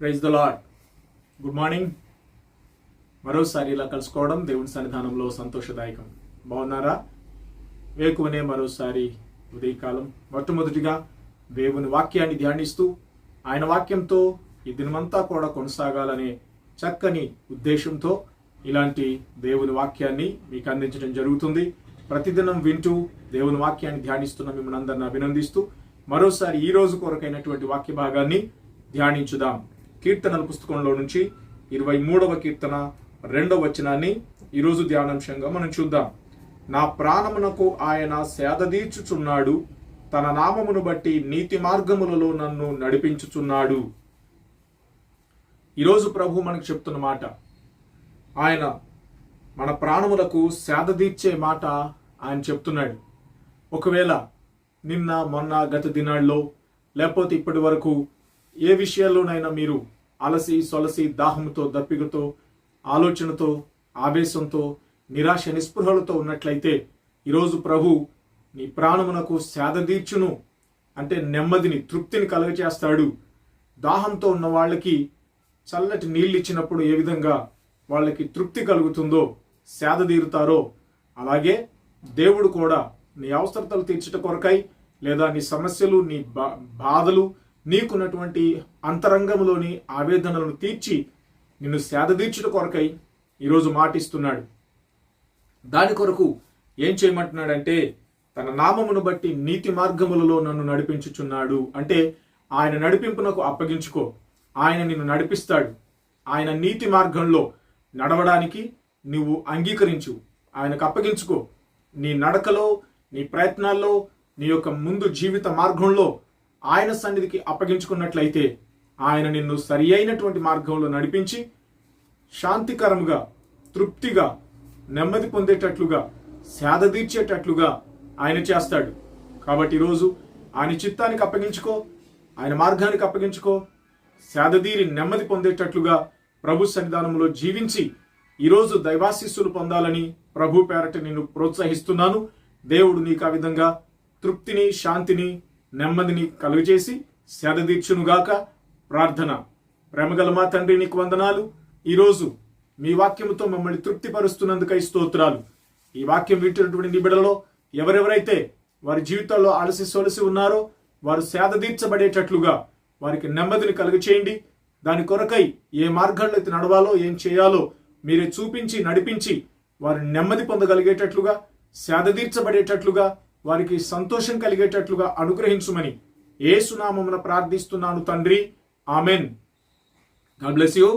Praise the Lord. Good morning. మరోసారి ఇలా కలుసుకోవడం దేవుని సన్నిధానంలో సంతోషదాయకం. బాగున్నారా? వేకువనే మరోసారి ఉదయకాలం మొట్టమొదటిగా దేవుని వాక్యాన్ని ధ్యానిస్తూ ఆయన వాక్యంతో ఈ దినమంతా కూడా కొనసాగాలనే చక్కని ఉద్దేశంతో ఇలాంటి దేవుని వాక్యాన్ని మీకు అందించడం జరుగుతుంది. ప్రతిదినం వింటూ దేవుని వాక్యాన్ని ధ్యానిస్తున్న మిమ్మల్ని అందరిని అభినందిస్తూ మరోసారి ఈ రోజు కొరకైనటువంటి వాక్య భాగాన్ని ధ్యానించుదాం. కీర్తనల పుస్తకంలో నుంచి 23వ కీర్తన 2వ వచనాన్ని ఈరోజు ధ్యానాంశంగా మనం చూద్దాం. నా ప్రాణమునకు ఆయన సేదదీర్చుచున్నాడు, తన నామమును బట్టి నీతి మార్గములలో నన్ను నడిపించుచున్నాడు. ఈరోజు ప్రభు మనకు చెప్తున్న మాట, ఆయన మన ప్రాణములకు సేదదీర్చే మాట ఆయన చెప్తున్నాడు. ఒకవేళ నిన్న మొన్న గత దినాల్లో లేకపోతే ఇప్పటి వరకు ఏ విషయాల్లోనైనా మీరు అలసి సొలసి దాహంతో దప్పికతో ఆలోచనతో ఆవేశంతో నిరాశ నిస్పృహలతో ఉన్నట్లయితే ఈరోజు ప్రభు నీ ప్రాణమునకు సేదదీర్చును, అంటే నెమ్మదిని తృప్తిని కలుగచేస్తాడు. దాహంతో ఉన్న వాళ్ళకి చల్లటి నీళ్ళు ఇచ్చినప్పుడు ఏ విధంగా వాళ్ళకి తృప్తి కలుగుతుందో, సేదదీరుతారో, అలాగే దేవుడు కూడా నీ అవసరతలు తీర్చుట కొరకై లేదా నీ సమస్యలు నీ బాధలు నీకున్నటువంటి అంతరంగంలోని ఆవేదనలను తీర్చి నిన్ను సేదదీర్చుట కొరకై ఈరోజు మాటిస్తున్నాడు. దాని కొరకు ఏం చేయమంటున్నాడంటే, తన నామమును బట్టి నీతి మార్గములలో నన్ను నడిపించుచున్నాడు. అంటే ఆయన నడిపింపునకు అప్పగించుకో, ఆయన నిన్ను నడిపిస్తాడు. ఆయన నీతి మార్గంలో నడవడానికి నువ్వు అంగీకరించు, ఆయనకు అప్పగించుకో. నీ నడకలో, నీ ప్రయత్నాల్లో, నీ యొక్క ముందు జీవిత మార్గంలో ఆయన సన్నిధికి అప్పగించుకున్నట్లయితే ఆయన నిన్ను సరి అయినటువంటి మార్గంలో నడిపించి శాంతికరంగా, తృప్తిగా, నెమ్మది పొందేటట్లుగా, సేదదీర్చేటట్లుగా ఆయన చేస్తాడు. కాబట్టి ఈరోజు ఆయన చిత్తానికి అప్పగించుకో, ఆయన మార్గానికి అప్పగించుకో. సేదదీరి నెమ్మది పొందేటట్లుగా ప్రభు సన్నిధానంలో జీవించి ఈరోజు దైవాశీస్సులు పొందాలని ప్రభు పేరట నిన్ను ప్రోత్సహిస్తున్నాను. దేవుడు నీకు ఆ విధంగా తృప్తిని, శాంతిని, నెమ్మదిని కలుగజేసి సేదదీర్చునుగాక. ప్రార్థన. ప్రేమగల మా తండ్రి, నీకు వందనాలు. ఈరోజు మీ వాక్యముతో మమ్మల్ని తృప్తిపరుస్తున్నందుకై స్తోత్రాలు. ఈ వాక్యం వింటున్నటువంటి నిబిడలో ఎవరెవరైతే వారి జీవితాల్లో అలసి సొలసి ఉన్నారో వారు సేదదీర్చబడేటట్లుగా వారికి నెమ్మదిని కలుగచేయండి. దాని కొరకై ఏ మార్గంలో అయితే నడవాలో, ఏం చేయాలో మీరే చూపించి నడిపించి వారు నెమ్మది పొందగలిగేటట్లుగా, సేదదీర్చబడేటట్లుగా, వారికి సంతోషం కలిగేటట్లుగా అనుగ్రహించుమని యేసు నామమున ప్రార్థిస్తున్నాను తండ్రి. ఆమెన్. God bless you.